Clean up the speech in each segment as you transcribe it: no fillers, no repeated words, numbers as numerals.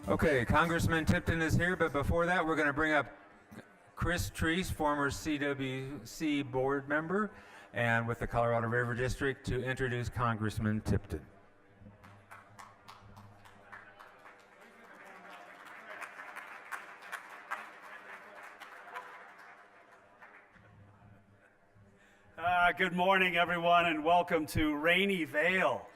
Okay, Congressman Tipton is here, but before that, we're going to bring up Chris Treese, former CWC board member, and with the Colorado River District to introduce Congressman Tipton. Good morning, everyone, and welcome to Rainy Vale.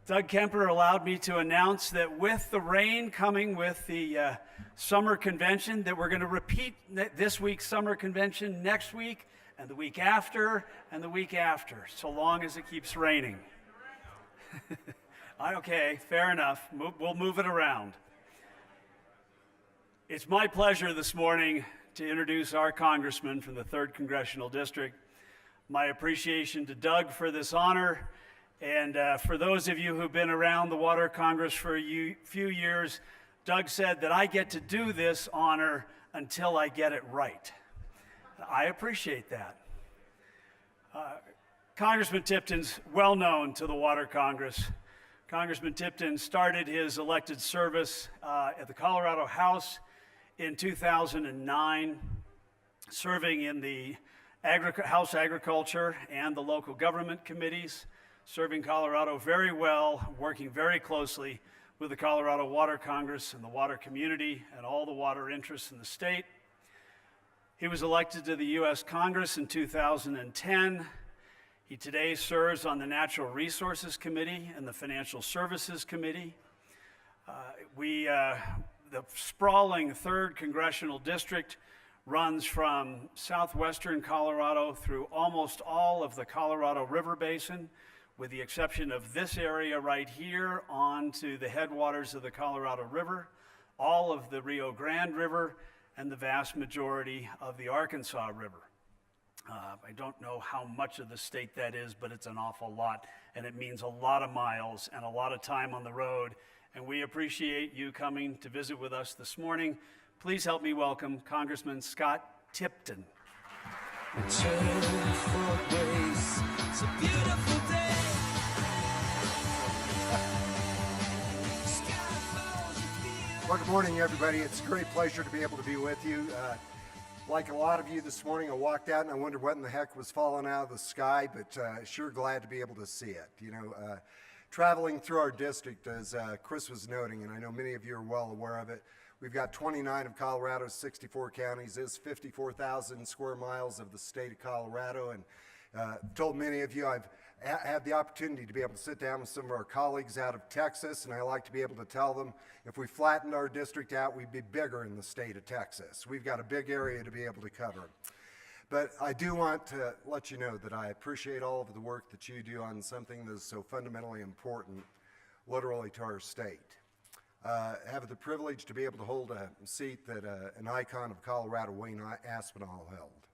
Doug Kemper allowed me to announce that with the rain coming with the summer convention, that we're going to repeat this week's summer convention next week, and the week after, and the week after, so long as it keeps raining. Okay, fair enough. We'll move it around. It's my pleasure this morning to introduce our congressman from the 3rd Congressional District. My appreciation to Doug for this honor, and for those of you who've been around the Water Congress for a few years, Doug said that I get to do this honor until I get it right. I appreciate that. Congressman Tipton's well known to the Water Congress. Congressman Tipton started his elected service at the Colorado House in 2009, serving in the House Agriculture and the local government committees, serving Colorado very well, working very closely with the Colorado Water Congress and the water community and all the water interests in the state. He was elected to the U.S. Congress in 2010. He today serves on the Natural Resources Committee and the Financial Services Committee. The sprawling 3rd Congressional District runs from southwestern Colorado through almost all of the Colorado River Basin, with the exception of this area right here on to the headwaters of the Colorado River, all of the Rio Grande River, and the vast majority of the Arkansas River. I don't know how much of the state that is, but it's an awful lot, and it means a lot of miles and a lot of time on the road, and we appreciate you coming to visit with us this morning. Please help me welcome Congressman Scott Tipton. It's a beautiful day. Well, good morning, everybody. It's a great pleasure to be able to be with you. Like a lot of you this morning, I walked out and I wondered what in the heck was falling out of the sky, but sure glad to be able to see it. You know, traveling through our district, as Chris was noting, and I know many of you are well aware of it, we've got 29 of Colorado's 64 counties, is 54,000 square miles of the state of Colorado, and told many of you I've had the opportunity to be able to sit down with some of our colleagues out of Texas, and I like to be able to tell them if we flattened our district out, we'd be bigger in the state of Texas. We've got a big area to be able to cover. But I do want to let you know that I appreciate all of the work that you do on something that is so fundamentally important, literally, to our state. Have the privilege to be able to hold a seat that an icon of Colorado, Wayne Aspinall, held.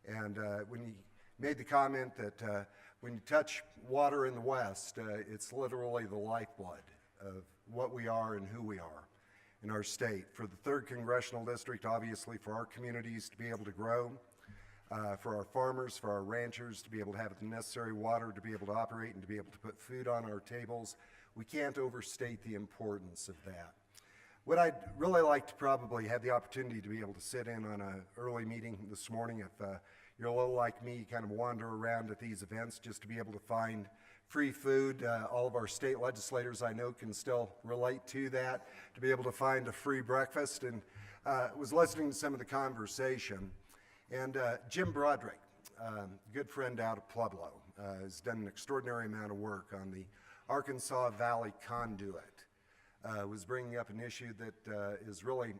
And when he made the comment that when you touch water in the West, it's literally the lifeblood of what we are and who we are in our state. For the 3rd Congressional District, obviously, for our communities to be able to grow, for our farmers, for our ranchers to be able to have the necessary water to be able to operate and to be able to put food on our tables, we can't overstate the importance of that. What I'd really like to probably have the opportunity to be able to sit in on an early meeting this morning, if you're a little like me, kind of wander around at these events just to be able to find free food. All of our state legislators I know can still relate to that, to be able to find a free breakfast. And was listening to some of the conversation. And Jim Broderick, good friend out of Pueblo, has done an extraordinary amount of work on the Arkansas Valley Conduit. Was bringing up an issue that is really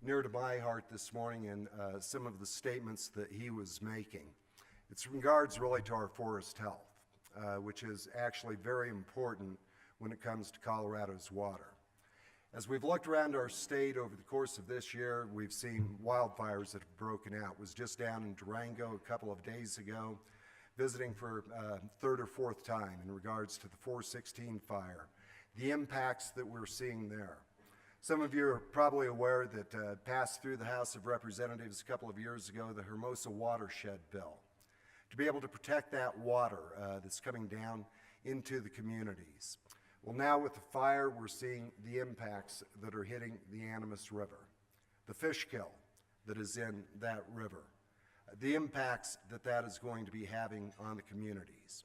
near to my heart this morning, and some of the statements that he was making. It's in regards really to our forest health, which is actually very important when it comes to Colorado's water. As we've looked around our state over the course of this year, we've seen wildfires that have broken out. Was just down in Durango a couple of days ago, visiting for 3rd or 4th time in regards to the 416 fire, the impacts that we're seeing there. Some of you are probably aware that passed through the House of Representatives a couple of years ago, the Hermosa Watershed Bill, to be able to protect that water that's coming down into the communities. Well, now with the fire, we're seeing the impacts that are hitting the Animas River, the fish kill that is in that river, the impacts that that is going to be having on the communities.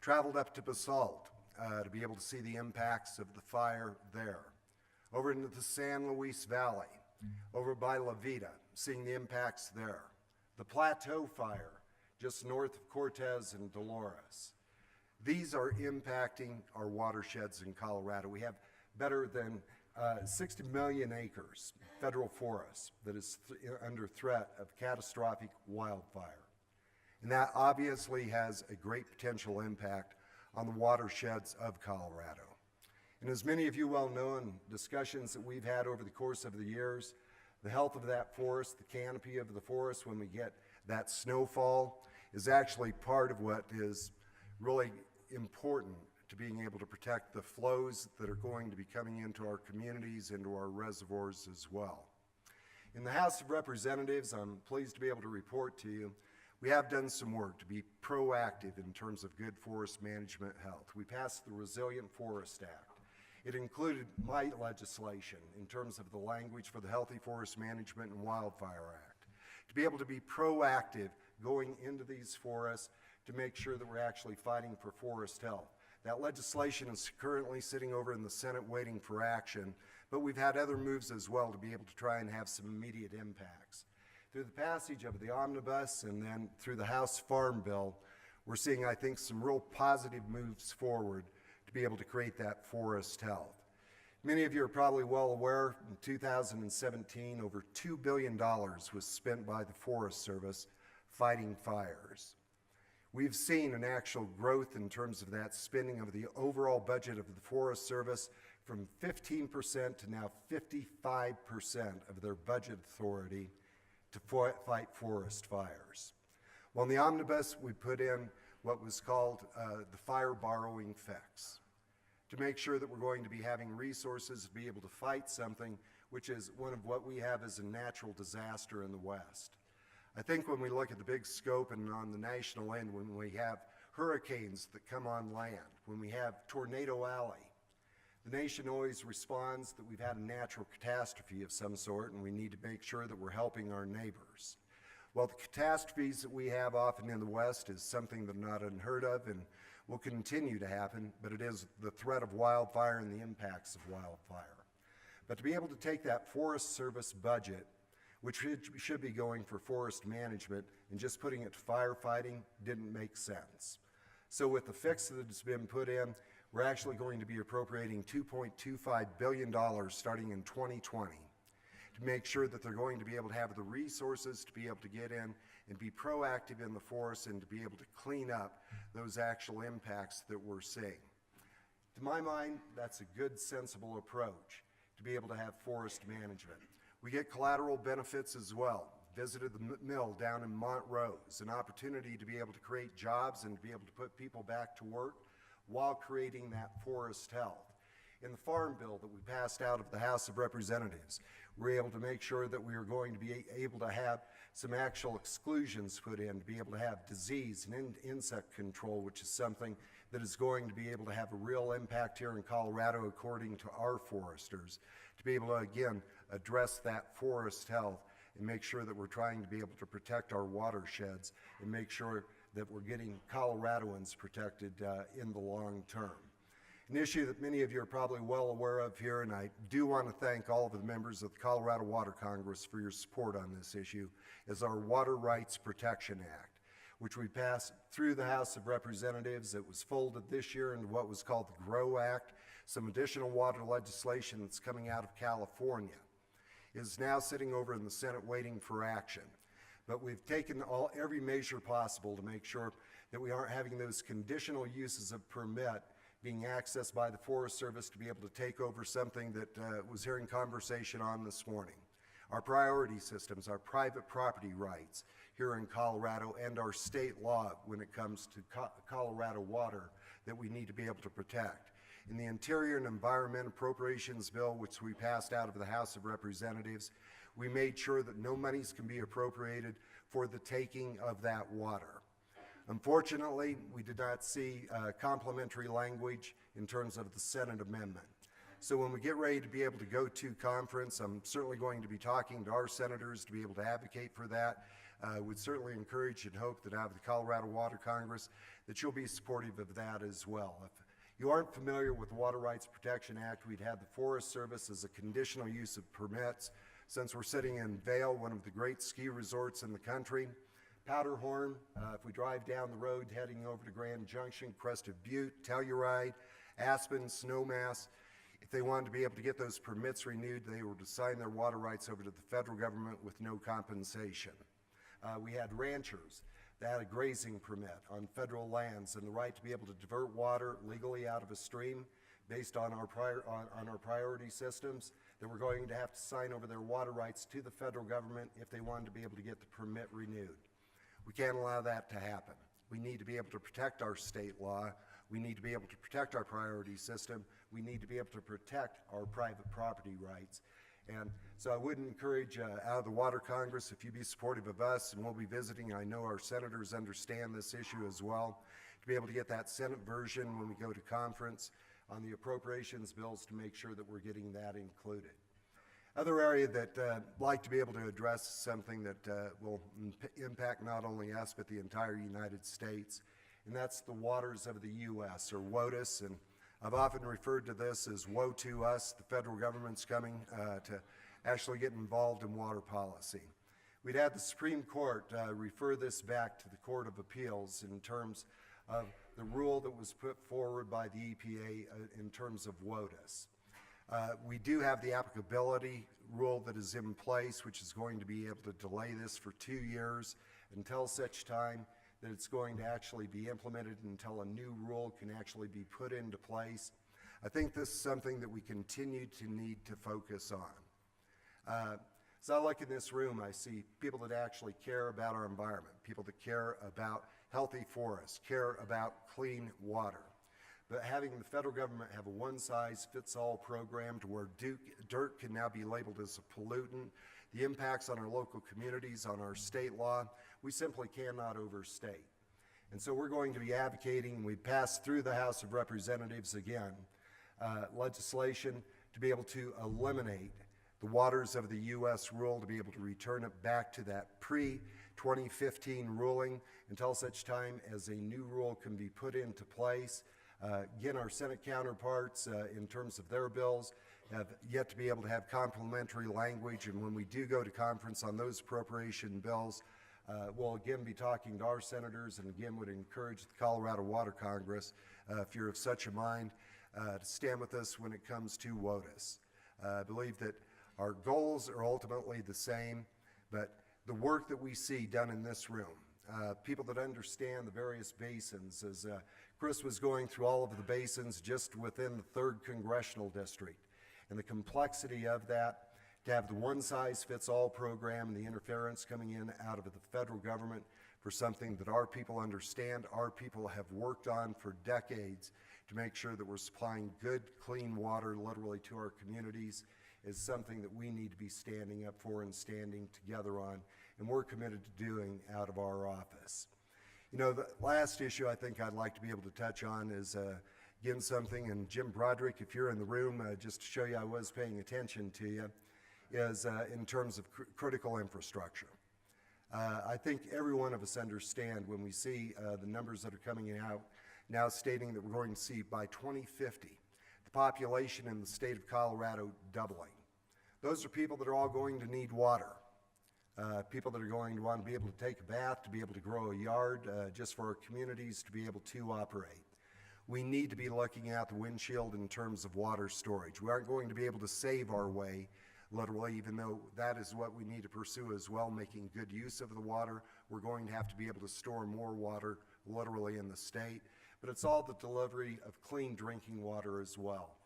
Traveled up to Basalt to be able to see the impacts of the fire there. Over into the San Luis Valley, over by La Vida, seeing the impacts there. The Plateau Fire, just north of Cortez and Dolores. These are impacting our watersheds in Colorado. We have better than 60 million acres federal forest that is under threat of catastrophic wildfire. And that obviously has a great potential impact on the watersheds of Colorado. And as many of you well know in discussions that we've had over the course of the years, the health of that forest, the canopy of the forest when we get that snowfall is actually part of what is really important to being able to protect the flows that are going to be coming into our communities, into our reservoirs as well. In the House of Representatives, I'm pleased to be able to report to you, we have done some work to be proactive in terms of good forest management health. We passed the Resilient Forest Act. It included my legislation in terms of the language for the Healthy Forest Management and Wildfire Act, to be able to be proactive going into these forests to make sure that we're actually fighting for forest health. That legislation is currently sitting over in the Senate waiting for action, but we've had other moves as well to be able to try and have some immediate impacts. Through the passage of the omnibus and then through the House Farm Bill, we're seeing, I think, some real positive moves forward to be able to create that forest health. Many of you are probably well aware, in 2017, over $2 billion was spent by the Forest Service fighting fires. We've seen an actual growth in terms of that spending of the overall budget of the Forest Service from 15% to now 55% of their budget authority to fight forest fires. Well, in the omnibus, we put in what was called the fire borrowing fix, to make sure that we're going to be having resources to be able to fight something which is one of what we have as a natural disaster in the West. I think when we look at the big scope and on the national end, when we have hurricanes that come on land, when we have Tornado Alley, the nation always responds that we've had a natural catastrophe of some sort and we need to make sure that we're helping our neighbors. Well, the catastrophes that we have often in the West is something that's not unheard of and will continue to happen, but it is the threat of wildfire and the impacts of wildfire. But to be able to take that Forest Service budget, which should be going for forest management, and just putting it to firefighting didn't make sense. So with the fix that's been put in, we're actually going to be appropriating $2.25 billion starting in 2020 to make sure that they're going to be able to have the resources to be able to get in and be proactive in the forest and to be able to clean up those actual impacts that we're seeing. To my mind, that's a good, sensible approach to be able to have forest management. We get collateral benefits as well. Visited the mill down in Montrose, an opportunity to be able to create jobs and to be able to put people back to work while creating that forest health. In the Farm Bill that we passed out of the House of Representatives, we're able to make sure that we are going to be able to have some actual exclusions put in to be able to have disease and insect control, which is something that is going to be able to have a real impact here in Colorado according to our foresters, to be able to, again, address that forest health and make sure that we're trying to be able to protect our watersheds and make sure that we're getting Coloradoans protected in the long term. An issue that many of you are probably well aware of here, and I do want to thank all of the members of the Colorado Water Congress for your support on this issue, is our Water Rights Protection Act, which we passed through the House of Representatives. It was folded this year into what was called the GROW Act, some additional water legislation that's coming out of California. It is now sitting over in the Senate waiting for action. But we've taken every measure possible to make sure that we aren't having those conditional uses of permit being accessed by the Forest Service to be able to take over something that was hearing conversation on this morning. Our priority systems, our private property rights here in Colorado, and our state law when it comes to Colorado water that we need to be able to protect. In the Interior and Environment Appropriations Bill, which we passed out of the House of Representatives, we made sure that no monies can be appropriated for the taking of that water. Unfortunately, we did not see complementary language in terms of the Senate amendment. So when we get ready to be able to go to conference, I'm certainly going to be talking to our senators to be able to advocate for that. Would certainly encourage and hope that out of the Colorado Water Congress that you'll be supportive of that as well. If you aren't familiar with the Water Rights Protection Act, we'd have the Forest Service as a conditional use of permits. Since we're sitting in Vail, one of the great ski resorts in the country, Powderhorn, if we drive down the road heading over to Grand Junction, Crested Butte, Telluride, Aspen, Snowmass, if they wanted to be able to get those permits renewed, they were to sign their water rights over to the federal government with no compensation. We had ranchers that had a grazing permit on federal lands and the right to be able to divert water legally out of a stream based on our priority systems, that were going to have to sign over their water rights to the federal government if they wanted to be able to get the permit renewed. We can't allow that to happen. We need to be able to protect our state law. We need to be able to protect our priority system. We need to be able to protect our private property rights. And so I would encourage out of the Water Congress, if you'd be supportive of us, and we'll be visiting, I know our senators understand this issue as well, to be able to get that Senate version when we go to conference on the appropriations bills to make sure that we're getting that included. Other area that I'd like to be able to address something that will impact not only us but the entire United States, and that's the waters of the U.S., or WOTUS, and I've often referred to this as woe to us. The federal government's coming to actually get involved in water policy. We'd had the Supreme Court refer this back to the Court of Appeals in terms of the rule that was put forward by the EPA in terms of WOTUS. We do have the applicability rule that is in place, which is going to be able to delay this for 2 years until such time that it's going to actually be implemented, until a new rule can actually be put into place. I think this is something that we continue to need to focus on. As I look in this room, I see people that actually care about our environment, people that care about healthy forests, care about clean water. But having the federal government have a one-size-fits-all program to where dirt can now be labeled as a pollutant, the impacts on our local communities, on our state law, we simply cannot overstate. And so we're going to be advocating, we passed through the House of Representatives again, legislation to be able to eliminate the waters of the U.S. rule, to be able to return it back to that pre-2015 ruling until such time as a new rule can be put into place. Again, our Senate counterparts, in terms of their bills, have yet to be able to have complementary language, and when we do go to conference on those appropriation bills, we'll again be talking to our senators, and again would encourage the Colorado Water Congress, if you're of such a mind, to stand with us when it comes to WOTUS. I believe that our goals are ultimately the same, but the work that we see done in this room, people that understand the various basins, as Chris was going through all of the basins just within the 3rd Congressional District, and the complexity of that, to have the one-size-fits-all program and the interference coming in out of the federal government for something that our people understand, our people have worked on for decades to make sure that we're supplying good, clean water literally to our communities, is something that we need to be standing up for and standing together on, and we're committed to doing out of our office. You know, the last issue I think I'd like to be able to touch on is, again, something, and Jim Broderick, if you're in the room, just to show you I was paying attention to you, is in terms of critical infrastructure. I think every one of us understand when we see the numbers that are coming out now stating that we're going to see by 2050 the population in the state of Colorado doubling. Those are people that are all going to need water. People that are going to want to be able to take a bath, to be able to grow a yard, just for our communities to be able to operate. We need to be looking out the windshield in terms of water storage. We aren't going to be able to save our way, literally, even though that is what we need to pursue as well, making good use of the water. We're going to have to be able to store more water, literally, in the state. But it's all the delivery of clean drinking water as well.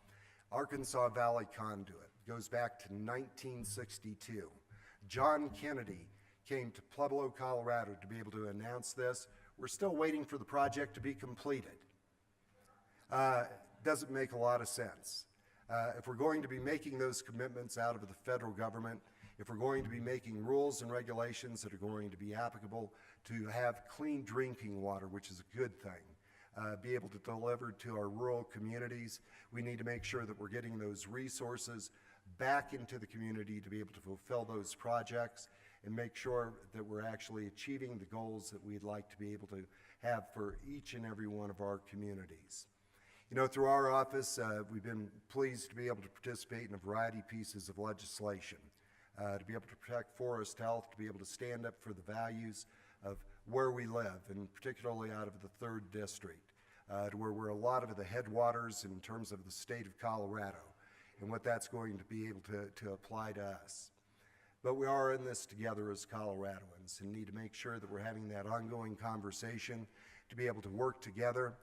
Arkansas Valley Conduit goes back to 1962. John Kennedy came to Pueblo, Colorado to be able to announce this. We're still waiting for the project to be completed. Doesn't make a lot of sense. If we're going to be making those commitments out of the federal government, If we're going to be making rules and regulations that are going to be applicable to have clean drinking water, which is a good thing, be able to deliver to our rural communities, we need to make sure that we're getting those resources back into the community to be able to fulfill those projects and make sure that we're actually achieving the goals that we'd like to be able to have for each and every one of our communities. You know, through our office, we've been pleased to be able to participate in a variety of pieces of legislation, to be able to protect forest health, to be able to stand up for the values of where we live, and particularly out of the 3rd District, to where we're a lot of the headwaters in terms of the state of Colorado and what that's going to be able to apply to us. But we are in this together as Coloradoans and need to make sure that we're having that ongoing conversation to be able to work together.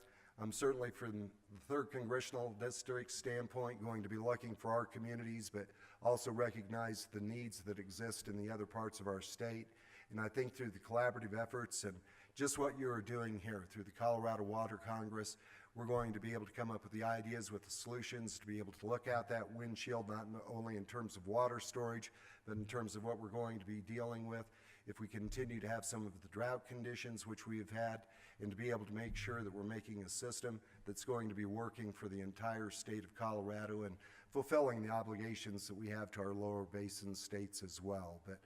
I'm certainly from the 3rd Congressional District standpoint going to be looking for our communities, but also recognize the needs that exist in the other parts of our state. And I think through the collaborative efforts and just what you are doing here through the Colorado Water Congress, we're going to be able to come up with the ideas, with the solutions, to be able to look out that windshield, not only in terms of water storage, but in terms of what we're going to be dealing with if we continue to have some of the drought conditions which we have had, and to be able to make sure that we're making a system that's going to be working for the entire state of Colorado and fulfilling the obligations that we have to our lower basin states as well. But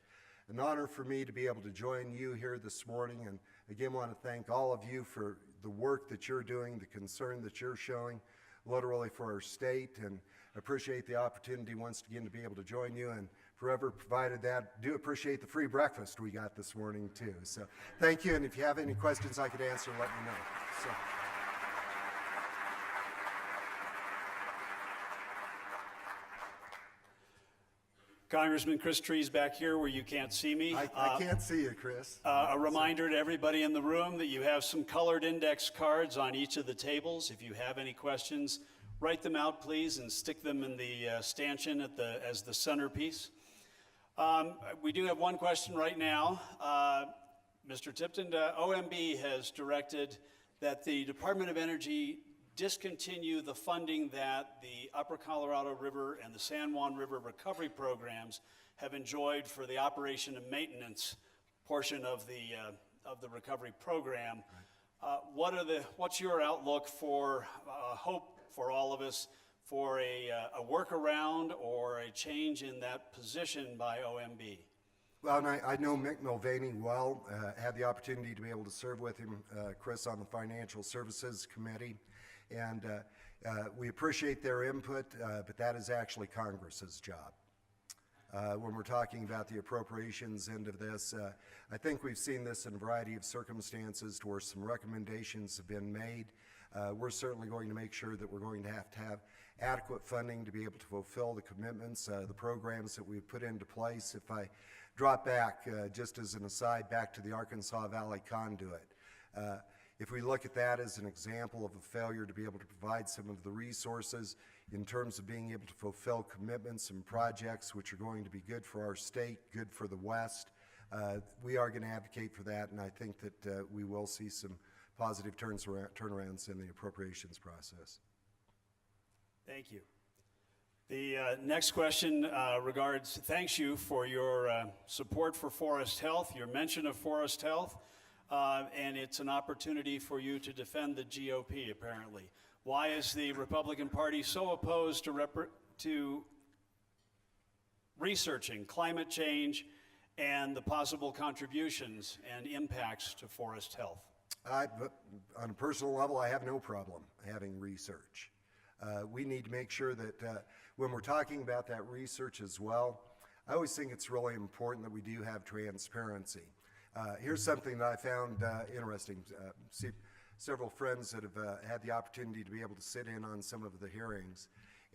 an honor for me to be able to join you here this morning, and again want to thank all of you for the work that you're doing, the concern that you're showing literally for our state, and appreciate the opportunity once again to be able to join you, and forever provided that. Do appreciate the free breakfast we got this morning too. So thank you, and if you have any questions I could answer, let me know. So. Congressman Chris Trees back here where you can't see me. I can't see you, Chris. A reminder to everybody in the room that you have some colored index cards on each of the tables. If you have any questions, write them out, please, and stick them in the stanchion as the centerpiece. We do have one question right now. Mr. Tipton, OMB has directed that the Department of Energy discontinue the funding that the Upper Colorado River and the San Juan River recovery programs have enjoyed for the operation and maintenance portion of the recovery program. What's your outlook for hope for all of us for a workaround or a change in that position by OMB? Well, and I know Mick Mulvaney well, had the opportunity to be able to serve with him, Chris, on the Financial Services Committee. And we appreciate their input, but that is actually Congress's job. When we're talking about the appropriations end of this, I think we've seen this in a variety of circumstances to where some recommendations have been made. We're certainly going to make sure that we're going to have adequate funding to be able to fulfill the commitments, the programs that we've put into place. If I drop back, just as an aside, back to the Arkansas Valley Conduit, if we look at that as an example of a failure to be able to provide some of the resources in terms of being able to fulfill commitments and projects which are going to be good for our state, good for the West, we are going to advocate for that, and I think that we will see some positive turnarounds in the appropriations process. Thank you. The next question thanks you for your support for forest health, your mention of forest health. And it's an opportunity for you to defend the GOP, apparently. Why is the Republican Party so opposed to researching climate change and the possible contributions and impacts to forest health? On a personal level, I have no problem having research. We need to make sure that when we're talking about that research as well, I always think it's really important that we do have transparency. Here's something that I found interesting. See, several friends that have had the opportunity to be able to sit in on some of the hearings,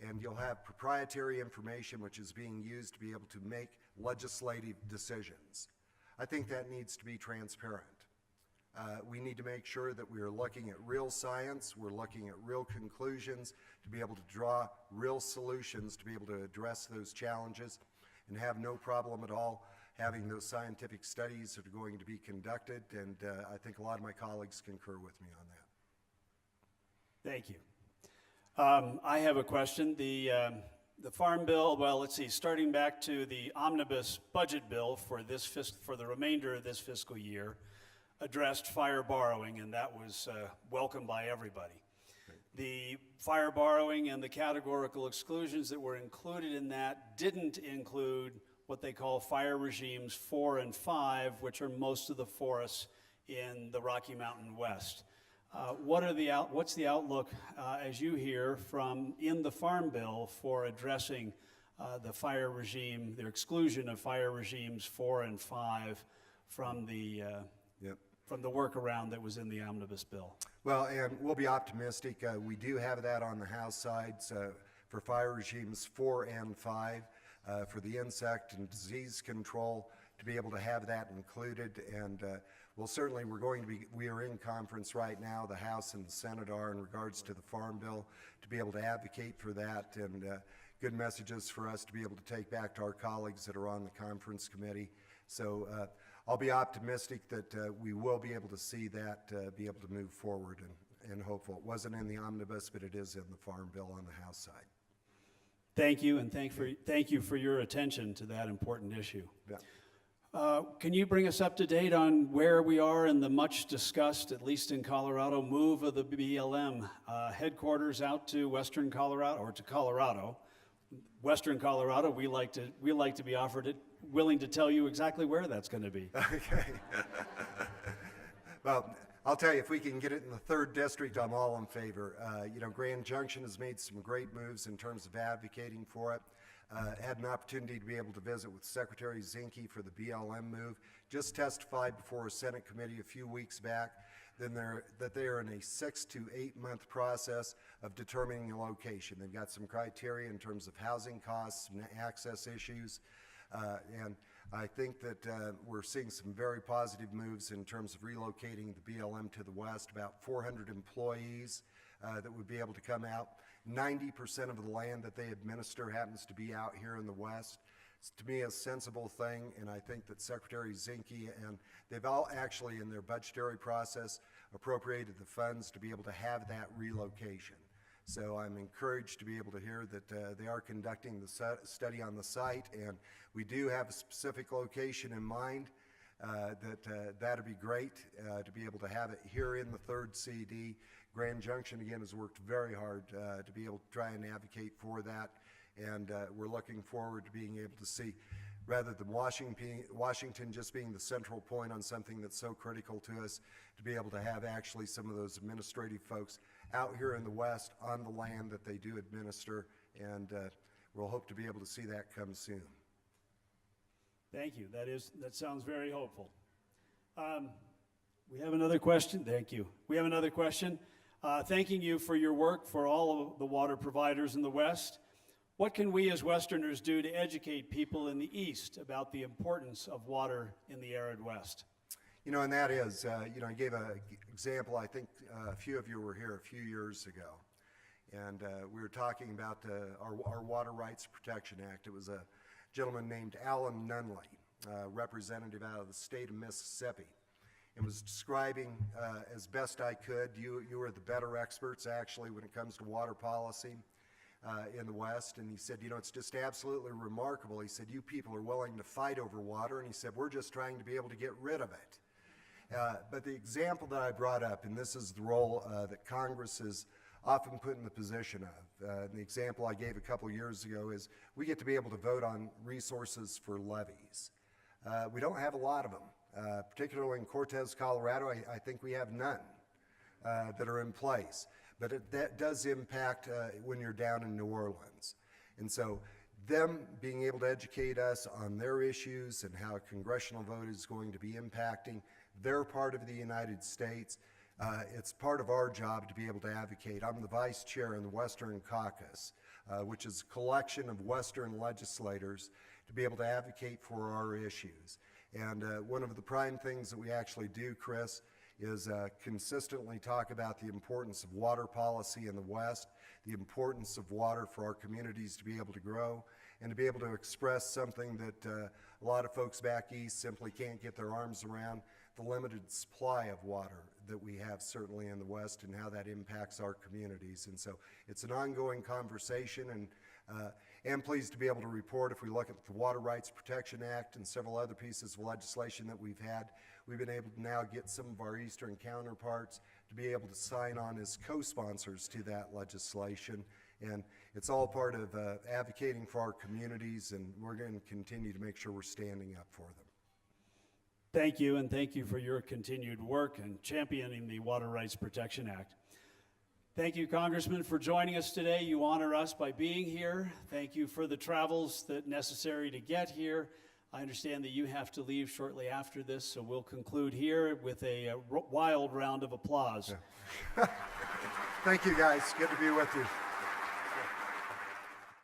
and you'll have proprietary information which is being used to be able to make legislative decisions. I think that needs to be transparent. We need to make sure that we are looking at real science, we're looking at real conclusions to be able to draw real solutions to be able to address those challenges, and have no problem at all having those scientific studies that are going to be conducted, and I think a lot of my colleagues concur with me on that. Thank you. I have a question. The The Farm Bill, well, let's see, starting back to the omnibus budget bill for for the remainder of this fiscal year, addressed fire borrowing, and that was welcomed by everybody. The fire borrowing and the categorical exclusions that were included in that didn't include what they call fire regimes 4 and 5, which are most of the forests in the Rocky Mountain West. What's the outlook, as you hear, from in the Farm Bill for addressing the fire regime, their exclusion of fire regimes 4 and 5 from the from the workaround that was in the omnibus bill? Well, and we'll be optimistic. We do have that on the House side for fire regimes 4 and 5 for the insect and disease control, to be able to have that included. And well, certainly we are in conference right now, the House and the Senate are, in regards to the Farm Bill, to be able to advocate for that, and good messages for us to be able to take back to our colleagues that are on the conference committee. So I'll be optimistic that we will be able to see that be able to move forward, and hopeful. It wasn't in the omnibus, but it is in the Farm Bill on the House side. Thank you, and thank you for your attention to that important issue. Yeah. Can you bring us up to date on where we are in the much discussed, at least in Colorado, move of the BLM headquarters out to Western Colorado, or to Colorado? Western Colorado, we like to be willing to tell you exactly where that's going to be. Okay. Well, I'll tell you, if we can get it in the 3rd district, I'm all in favor. Grand Junction has made some great moves in terms of advocating for it. Had an opportunity to be able to visit with Secretary Zinke for the BLM move. Just testified before a Senate committee a few weeks back that they are in a 6 to 8 month process of determining a location. They've got some criteria in terms of housing costs and access issues. And I think that we're seeing some very positive moves in terms of relocating the BLM to the west, about 400 employees that would be able to come out. 90% of the land that they administer happens to be out here in the west. It's, to me, a sensible thing, and I think that Secretary Zinke, and they've all actually in their budgetary process appropriated the funds to be able to have that relocation. So I'm encouraged to be able to hear that they are conducting the study on the site, and we do have a specific location in mind. That'd be great to be able to have it here in the 3rd CD. Grand Junction, again, has worked very hard to be able to try and advocate for that, and we're looking forward to being able to see, rather than Washington just being the central point on something that's so critical to us, to be able to have actually some of those administrative folks out here in the west on the land that they do administer, and we'll hope to be able to see that come soon. Thank you. That sounds very hopeful. We have another question. Thank you. We have another question. Thanking you for your work for all of the water providers in the West. What can we as Westerners do to educate people in the East about the importance of water in the arid West? And that is, I gave an example. I think a few of you were here a few years ago, and we were talking about our Water Rights Protection Act. It was a gentleman named Alan Nunley, representative out of the state of Mississippi, and was describing as best I could. You are the better experts, actually, when it comes to water policy in the West. And he said, it's just absolutely remarkable. He said, you people are willing to fight over water. And he said, we're just trying to be able to get rid of it. But the example that I brought up, and this is the role that Congress is often put in the position of. The example I gave a couple years ago is we get to be able to vote on resources for levees. We don't have a lot of them, particularly in Cortez, Colorado. I think we have none that are in place. But that does impact when you're down in New Orleans. And so them being able to educate us on their issues and how a congressional vote is going to be impacting their part of the United States, it's part of our job to be able to advocate. I'm the vice chair in the Western Caucus, which is a collection of Western legislators to be able to advocate for our issues. And one of the prime things that we actually do, Chris, is consistently talk about the importance of water policy in the West, the importance of water for our communities to be able to grow, and to be able to express something that a lot of folks back east simply can't get their arms around, the limited supply of water that we have certainly in the West and how that impacts our communities. And so it's an ongoing conversation, and pleased to be able to report, if we look at the Water Rights Protection Act and several other pieces of legislation that we've had, we've been able to now get some of our eastern counterparts to be able to sign on as co-sponsors to that legislation. And it's all part of advocating for our communities, and we're going to continue to make sure we're standing up for them. Thank you, and thank you for your continued work in championing the Water Rights Protection Act. Thank you, Congressman, for joining us today. You honor us by being here. Thank you for the travels that necessary to get here. I understand that you have to leave shortly after this, so we'll conclude here with a wild round of applause. Thank you, guys. Good to be with you.